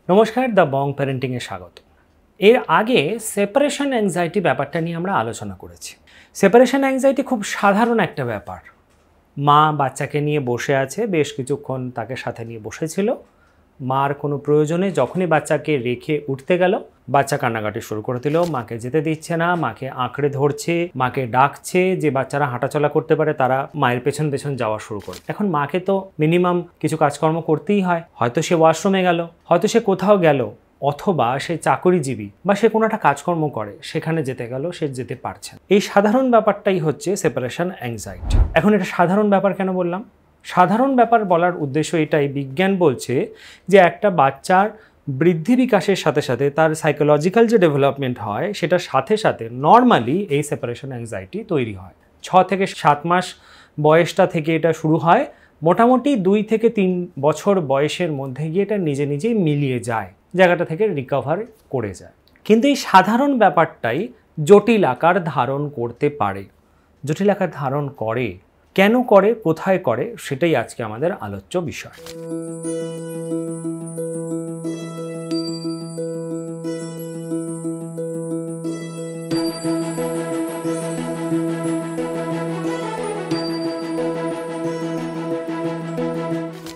নমস্কার, the Bong প্যারেন্টিংয়ে স্বাগত। এর আগে সেপারেশন অ্যাংজাইটি ব্যাপারটা নিয়ে আমরা আলোচনা করেছি। সেপারেশন অ্যাংজাইটি খুব সাধারণ একটা ব্যাপার। মা বাচ্চাকে নিয়ে বসে আছে, বেশ কিছুক্ষণ তাকে সাথে নিয়ে বসেছিল। মার কোনো প্রয়োজনে যখনই বাচ্চাকে রেখে উঠতে গেল, বাচ্চা কান্নাকাটি শুরু করে দিল, মাকে যেতে দিচ্ছে না, মাকে আঁকড়ে ধরছে, মাকে ডাকছে। যে বাচ্চারা হাঁটাচলা করতে পারে তারা মায়ের পেছন পেছন যাওয়া শুরু করে। এখন মাকে তো মিনিমাম কিছু কাজকর্ম করতেই হয়। হয়তো সে ওয়াশরুমে গেল, হয়তো সে কোথাও গেল, অথবা সে চাকরিজীবী বা সে কোনো একটা কাজকর্ম করে, সেখানে যেতে গেল, সে যেতে পারছে না। এই সাধারণ ব্যাপারটাই হচ্ছে সেপারেশন অ্যাংজাইটি। এখন এটা সাধারণ ব্যাপার কেন বললাম? সাধারণ ব্যাপার বলার উদ্দেশ্য এটাই, বিজ্ঞান বলছে যে একটা বাচ্চার বৃদ্ধি বিকাশের সাথে সাথে তার সাইকোলজিক্যাল যে ডেভেলপমেন্ট হয় সেটার সাথে সাথে নর্মালি এই সেপারেশন অ্যাংজাইটি তৈরি হয়। 6 থেকে 7 মাস বয়সটা থেকে এটা শুরু হয়, মোটামুটি 2 থেকে 3 বছর বয়সের মধ্যে গিয়ে এটা নিজে নিজেই মিলিয়ে যায়, জায়গাটা থেকে রিকভার করে যায়। কিন্তু এই সাধারণ ব্যাপারটাই জটিল আকার ধারণ করতে পারে। জটিল আকার ধারণ করে, কেন করে, কোথায় করে, সেটাই আজকে আমাদের আলোচ্য বিষয়।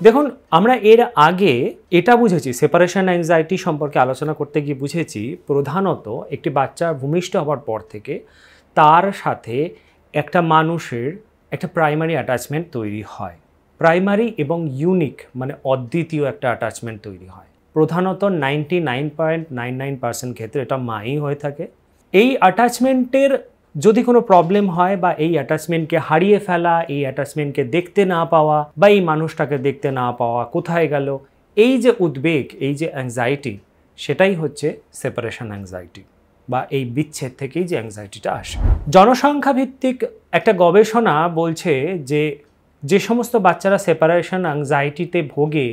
দেখুন, আমরা এর আগে এটা বুঝেছি, সেপারেশন অ্যাংজাইটি সম্পর্কে আলোচনা করতে গিয়ে বুঝেছি প্রধানত একটি বাচ্চা ভূমিষ্ঠ হওয়ার পর থেকে তার সাথে একটা মানুষের একটা প্রাইমারি অ্যাটাচমেন্ট তৈরি হয়। প্রাইমারি এবং ইউনিক মানে অদ্বিতীয় একটা অ্যাটাচমেন্ট তৈরি হয়। প্রধানত 99.99% ক্ষেত্রে এটা মাই হয়ে থাকে। এই অ্যাটাচমেন্টের যদি কোনো প্রবলেম হয় বা এই অ্যাটাচমেন্টকে হারিয়ে ফেলা, এই অ্যাটাচমেন্টকে দেখতে না পাওয়া বা এই মানুষটাকে দেখতে না পাওয়া, কোথায় গেল, এই যে উদ্বেগ, এই যে অ্যাংজাইটি, সেটাই হচ্ছে সেপারেশন অ্যাংজাইটি বা এই বিচ্ছেদ থেকেই যে অ্যাংজাইটিটা আসে। জনসংখ্যা ভিত্তিক একটা গবেষণা বলছে যে যে সমস্ত বাচ্চারা সেপারেশন অ্যাংজাইটিতে ভোগে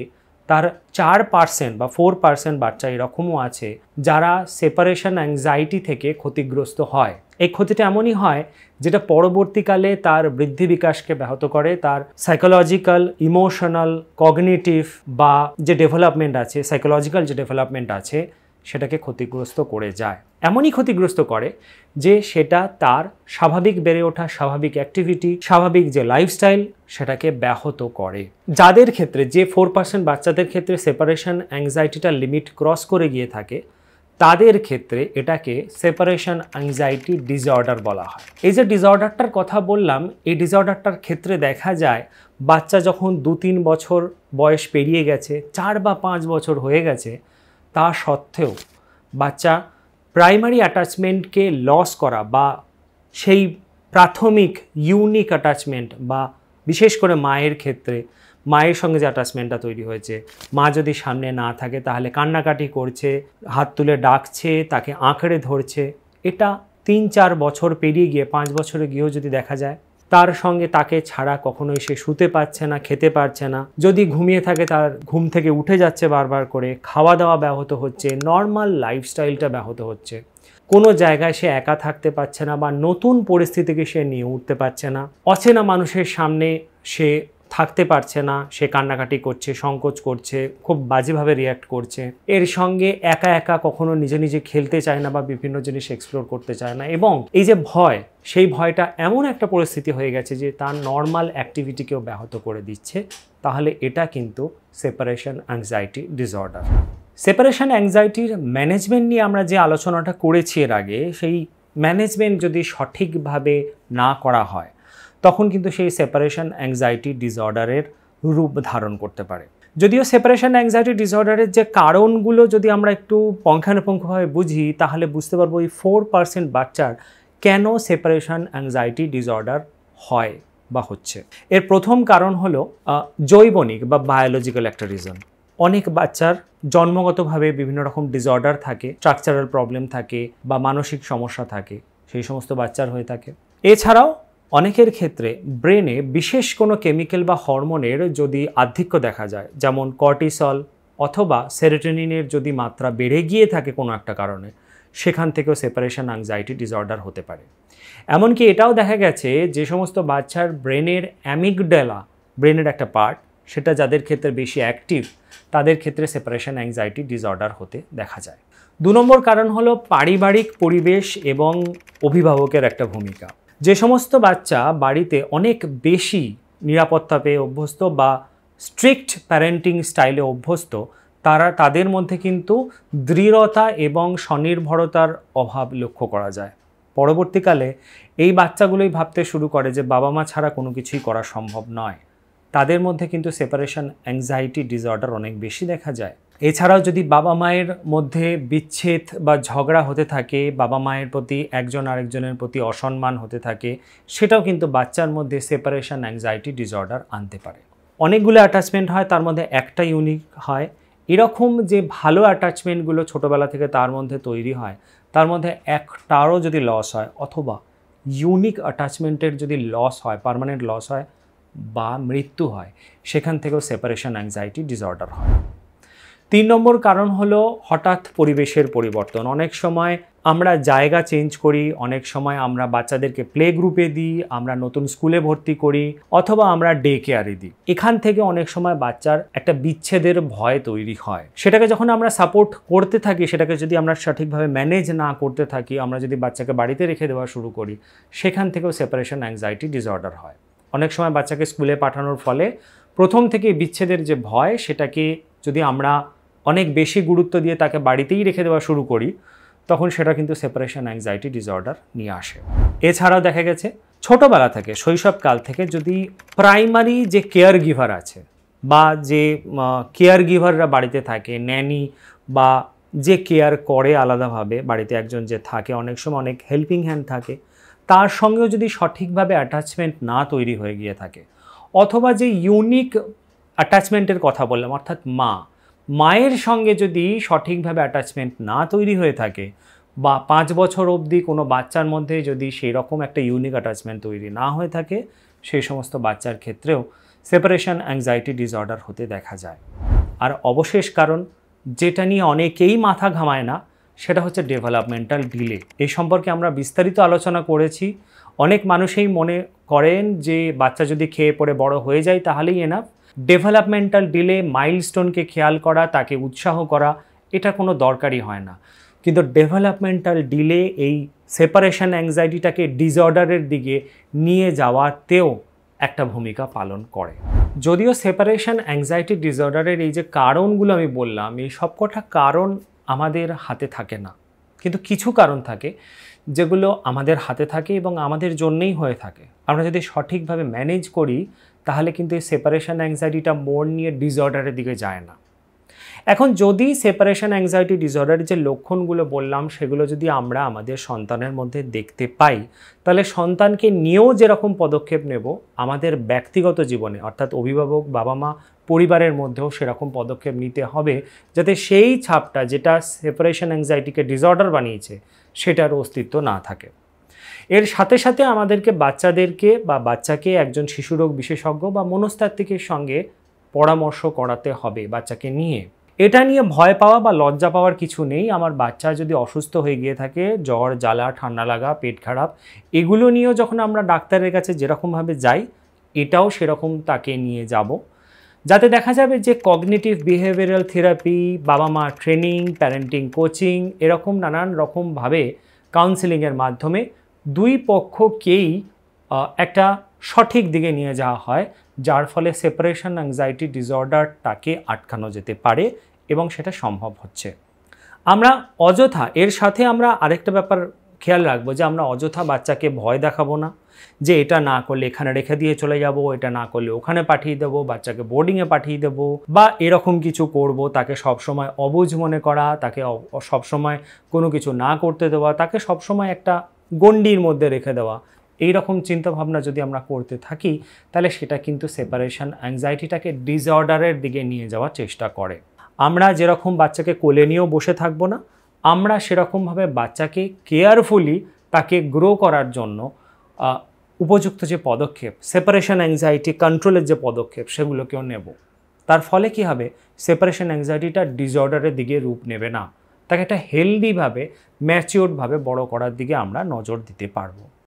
তার 4% বা 4% বাচ্চা এরকমও আছে যারা সেপারেশন অ্যাংজাইটি থেকে ক্ষতিগ্রস্ত হয়। এই ক্ষতিটা এমনই হয় যেটা পরবর্তীকালে তার বৃদ্ধি বিকাশকে ব্যাহত করে, তার সাইকোলজিক্যাল, ইমোশনাল, কগনিটিভ বা যে ডেভেলপমেন্ট আছে, সাইকোলজিক্যাল যে ডেভেলপমেন্ট আছে, সেটাকে ক্ষতিগ্রস্ত করে যায়। এমনই ক্ষতিগ্রস্ত করে যে সেটা তার স্বাভাবিক বেড়ে ওঠা, স্বাভাবিক অ্যাক্টিভিটি, স্বাভাবিক যে লাইফস্টাইল, সেটাকে ব্যাহত করে। যাদের ক্ষেত্রে, যে 4% বাচ্চাদের ক্ষেত্রে সেপারেশন অ্যাংজাইটিটা লিমিট ক্রস করে গিয়ে থাকে, তাদের ক্ষেত্রে এটাকে সেপারেশন অ্যাংজাইটি ডিসঅর্ডার বলা হয়। এই যে ডিসঅর্ডারটার কথা বললাম, এই ডিসঅর্ডারটার ক্ষেত্রে দেখা যায় বাচ্চা যখন 2-3 বছর বয়স পেরিয়ে গেছে, 4 বা 5 বছর হয়ে গেছে, তা সত্ত্বেও বাচ্চা প্রাইমারি অ্যাটাচমেন্টকে লস করা বা সেই প্রাথমিক ইউনিক অ্যাটাচমেন্ট বা বিশেষ করে মায়ের ক্ষেত্রে মায়ের সঙ্গে যে অ্যাটাচমেন্টটা তৈরি হয়েছে, মা যদি সামনে না থাকে তাহলে কান্নাকাটি করছে, হাত তুলে ডাকছে, তাকে আঁকড়ে ধরছে, এটা 3-4 বছর পেরিয়ে গিয়ে 5 বছরে গিয়েও যদি দেখা যায়, তার সঙ্গে তাকে ছাড়া কখনোই সে শুতে পারছে না, খেতে পারছে না, যদি ঘুমিয়ে থাকে তার ঘুম থেকে উঠে যাচ্ছে বারবার করে, খাওয়া দাওয়া ব্যাহত হচ্ছে, নর্মাল লাইফস্টাইলটা ব্যাহত হচ্ছে, কোনো জায়গায় সে একা থাকতে পারছে না বা নতুন পরিস্থিতিকে সে নিয়ে উঠতে পারছে না, অচেনা মানুষের সামনে সে থাকতে পারছে না, সে কান্নাকাটি করছে, সংকোচ করছে, খুব বাজেভাবে রিয়্যাক্ট করছে, এর সঙ্গে একা একা কখনো নিজে নিজে খেলতে চায় না বা বিভিন্ন জিনিস এক্সপ্লোর করতে চায় না, এবং এই যে ভয়, সেই ভয়টা এমন একটা পরিস্থিতি হয়ে গেছে যে তার নর্মাল অ্যাক্টিভিটিকেও ব্যাহত করে দিচ্ছে, তাহলে এটা কিন্তু সেপারেশন অ্যাংজাইটি ডিসঅর্ডার। সেপারেশন অ্যাংজাইটির ম্যানেজমেন্ট নিয়ে আমরা যে আলোচনাটা করেছি এর আগে, সেই ম্যানেজমেন্ট যদি সঠিকভাবে না করা হয় তখন কিন্তু সেই সেপারেশন অ্যাংজাইটি ডিসঅর্ডারের রূপ ধারণ করতে পারে। যদিও সেপারেশন অ্যাংজাইটি ডিসঅর্ডারের যে কারণগুলো যদি আমরা একটু পুঙ্খানুপুঙ্খভাবে বুঝি, তাহলে বুঝতে পারবো এই 4% বাচ্চার কেন সেপারেশন অ্যাংজাইটি ডিসঅর্ডার হয় বা হচ্ছে। এর প্রথম কারণ হলো জৈবনিক বা বায়োলজিক্যাল একটা রিজন। অনেক বাচ্চার জন্মগতভাবে বিভিন্ন রকম ডিসঅর্ডার থাকে, স্ট্রাকচারাল প্রবলেম থাকে বা মানসিক সমস্যা থাকে, সেই সমস্ত বাচ্চার হয়ে থাকে। এছাড়াও অনেকের ক্ষেত্রে ব্রেনে বিশেষ কোনো কেমিক্যাল বা হরমোনের যদি আধিক্য দেখা যায়, যেমন কর্টিসল অথবা সেরোটোনিনের যদি মাত্রা বেড়ে গিয়ে থাকে কোনো একটা কারণে, সেখান থেকেও সেপারেশন অ্যাংজাইটি ডিসঅর্ডার হতে পারে। এমনকি এটাও দেখা গেছে যে সমস্ত বাচ্চার ব্রেনের অ্যামিগডালা, ব্রেনের একটা পার্ট, সেটা যাদের ক্ষেত্রে বেশি অ্যাক্টিভ, তাদের ক্ষেত্রে সেপারেশন অ্যাংজাইটি ডিসঅর্ডার হতে দেখা যায়। 2 নম্বর কারণ হলো পারিবারিক পরিবেশ এবং অভিভাবকের একটা ভূমিকা। যে সমস্ত বাচ্চা বাড়িতে অনেক বেশি নিরাপত্তা পেয়ে অভ্যস্ত বা স্ট্রিক্ট প্যারেন্টিং স্টাইলে অভ্যস্ত, তাদের মধ্যে কিন্তু দৃঢ়তা এবং স্বনির্ভরতার অভাব লক্ষ্য করা যায়। পরবর্তীকালে এই বাচ্চাগুলোই ভাবতে শুরু করে যে বাবা মা ছাড়া কোনো কিছুই করা সম্ভব নয়। তাদের মধ্যে কিন্তু সেপারেশন অ্যাংজাইটি ডিসঅর্ডার অনেক বেশি দেখা যায়। এছাড়াও যদি বাবা মায়ের মধ্যে বিচ্ছেদ বা ঝগড়া হতে থাকে, বাবা মায়ের প্রতি একজন আরেকজনের প্রতি অসম্মান হতে থাকে, সেটাও কিন্তু বাচ্চার মধ্যে সেপারেশন অ্যাংজাইটি ডিসঅর্ডার আনতে পারে। অনেকগুলো অ্যাটাচমেন্ট হয়, তার মধ্যে একটা ইউনিক হয়। এরকম যে ভালো অ্যাটাচমেন্টগুলো ছোটোবেলা থেকে তার মধ্যে তৈরি হয়, তার মধ্যে একটারও যদি লস হয় অথবা ইউনিক অ্যাটাচমেন্টের যদি লস হয়, পার্মানেন্ট লস হয় বা মৃত্যু হয়, সেখান থেকেও সেপারেশন অ্যাংজাইটি ডিসঅর্ডার হয়। 3 নম্বর কারণ হলো হঠাৎ পরিবেশের পরিবর্তন। অনেক সময় আমরা জায়গা চেঞ্জ করি, অনেক সময় আমরা বাচ্চাদেরকে প্লে গ্রুপে দিই, আমরা নতুন স্কুলে ভর্তি করি, অথবা আমরা ডে কেয়ারে দিই। এখান থেকে অনেক সময় বাচ্চার একটা বিচ্ছেদের ভয় তৈরি হয়। সেটাকে যখন আমরা সাপোর্ট করতে থাকি, সেটাকে যদি আমরা সঠিকভাবে ম্যানেজ না করতে থাকি, আমরা যদি বাচ্চাকে বাড়িতে রেখে দেওয়া শুরু করি, সেখান থেকেও সেপারেশন অ্যাংজাইটি ডিসঅর্ডার হয়। অনেক সময় বাচ্চাকে স্কুলে পাঠানোর ফলে প্রথম থেকে বিচ্ছেদের যে ভয়, সেটাকে যদি আমরা অনেক বেশি গুরুত্ব দিয়ে তাকে বাড়িতেই রেখে দেওয়া শুরু করি, তখন সেটা কিন্তু সেপারেশন অ্যাংজাইটি ডিসঅর্ডার নিয়ে আসে। এছাড়াও দেখা গেছে ছোটোবেলা থেকে, শৈশবকাল থেকে যদি প্রাইমারি যে কেয়ার গিভার আছে বা যে কেয়ার গিভাররা বাড়িতে থাকে, ন্যানি বা যে কেয়ার করে আলাদাভাবে বাড়িতে একজন যে থাকে, অনেক সময় অনেক হেল্পিং হ্যান্ড থাকে, তার সঙ্গেও যদি সঠিকভাবে অ্যাটাচমেন্ট না তৈরি হয়ে গিয়ে থাকে, অথবা যে ইউনিক অ্যাটাচমেন্টের কথা বললাম অর্থাৎ মায়ের সঙ্গে যদি সঠিকভাবে অ্যাটাচমেন্ট না তৈরি হয়ে থাকে, বা 5 বছর অবধি কোনো বাচ্চার মধ্যে যদি সেই রকম একটা ইউনিক অ্যাটাচমেন্ট তৈরি না হয়ে থাকে, সেই সমস্ত বাচ্চার ক্ষেত্রেও সেপারেশন অ্যাংজাইটি ডিসঅর্ডার হতে দেখা যায়। আর অবশেষ কারণ, যেটা নিয়ে অনেকেই মাথা ঘামায় না, সেটা হচ্ছে ডেভেলপমেন্টাল ডিলে। এই সম্পর্কে আমরা বিস্তারিত আলোচনা করেছি। অনেক মানুষই মনে করেন যে বাচ্চা যদি খেয়ে পড়ে বড় হয়ে যায় তাহলেই এনাফ। ডেভেলপমেন্টাল ডিলে, মাইলস্টোনকে খেয়াল করা, তাকে উৎসাহ করা, এটা কোনো দরকারই হয় না। কিন্তু ডেভেলপমেন্টাল ডিলে এই সেপারেশন অ্যাংজাইটিটাকে ডিসঅর্ডারের দিকে নিয়ে যাওয়াতেও একটা ভূমিকা পালন করে। যদিও সেপারেশন অ্যাংজাইটি ডিসঅর্ডারের এই যে কারণগুলো আমি বললাম, এই সবকটা কারণ আমাদের হাতে থাকে না, কিন্তু কিছু কারণ থাকে যেগুলো আমাদের হাতে থাকে এবং আমাদের জন্যেই হয়ে থাকে। আমরা যদি সঠিকভাবে ম্যানেজ করি, তাহলে কিন্তু এই সেপারেশন অ্যাংজাইটিটা মোড় নিয়ে ডিসঅর্ডারের দিকে যায় না। এখন যদি সেপারেশন অ্যাংজাইটি ডিসঅর্ডারের যে লক্ষণগুলো বললাম, সেগুলো যদি আমরা আমাদের সন্তানের মধ্যে দেখতে পাই, তাহলে সন্তানকে নিয়েও যেরকম পদক্ষেপ নেব, আমাদের ব্যক্তিগত জীবনে অর্থাৎ অভিভাবক, বাবা মা, পরিবারের মধ্যেও সেরকম পদক্ষেপ নিতে হবে, যাতে সেই ছাপটা যেটা সেপারেশন অ্যাংজাইটিকে ডিসঅর্ডার বানিয়েছে, সেটার অস্তিত্ব না থাকে। এর সাথে সাথে আমাদেরকে বাচ্চাকে একজন শিশুরোগ বিশেষজ্ঞ বা মনস্তাত্ত্বিকের সঙ্গে পরামর্শ করাতে হবে বাচ্চাকে নিয়ে। এটা নিয়ে ভয় পাওয়া বা লজ্জা পাওয়ার কিছু নেই। আমার বাচ্চা যদি অসুস্থ হয়ে গিয়ে থাকে, জ্বর, জ্বালা, ঠান্ডা লাগা, পেট খারাপ, এগুলো নিয়েও যখন আমরা ডাক্তারের কাছে যেরকমভাবে যাই, এটাও সেরকম তাকে নিয়ে যাব, যাতে দেখা যাবে যে কগনিটিভ বিহেভিয়ারাল থেরাপি, বাবা মা ট্রেনিং, প্যারেন্টিং কোচিং, এরকম নানান রকমভাবে কাউন্সেলিংয়ের মাধ্যমে দুই পক্ষকেই একটা সঠিক দিকে নিয়ে যাওয়া হয়, যার ফলে সেপারেশন অ্যাংজাইটি ডিসঅর্ডারটাকে আটকানো যেতে পারে এবং সেটা সম্ভব হচ্ছে। আমরা অযথা, এর সাথে আমরা আরেকটা ব্যাপার খেয়াল রাখবো যে আমরা অযথা বাচ্চাকে ভয় দেখাবো না, যে এটা না করলে এখানে রেখে দিয়ে চলে যাব, এটা না করলে ওখানে পাঠিয়ে দেবো, বাচ্চাকে বোর্ডিংয়ে পাঠিয়ে দেবো, বা এরকম কিছু করব, তাকে সবসময় অবুঝ মনে করা, তাকে সবসময় কোনো কিছু না করতে দেওয়া, তাকে সবসময় একটা গণ্ডির মধ্যে রেখে দেওয়া, এই রকম চিন্তাভাবনা যদি আমরা করতে থাকি, তাহলে সেটা কিন্তু সেপারেশন অ্যাংজাইটিটাকে ডিসঅর্ডারের দিকে নিয়ে যাওয়ার চেষ্টা করে। আমরা যেরকম বাচ্চাকে কোলে নিয়েও বসে থাকবো না, আমরা সেরকমভাবে বাচ্চাকে কেয়ারফুলি তাকে গ্রো করার জন্য উপযুক্ত যে পদক্ষেপ, সেপারেশন অ্যাংজাইটি কন্ট্রোলের যে পদক্ষেপ, সেগুলোকেও নেব। তার ফলে কি হবে, সেপারেশন অ্যাংজাইটিটা ডিসঅর্ডারের দিকে রূপ নেবে না, তাকে একটা হেলদিভাবে, ম্যাচিওরভাবে বড় করার দিকে আমরা নজর দিতে পারবো।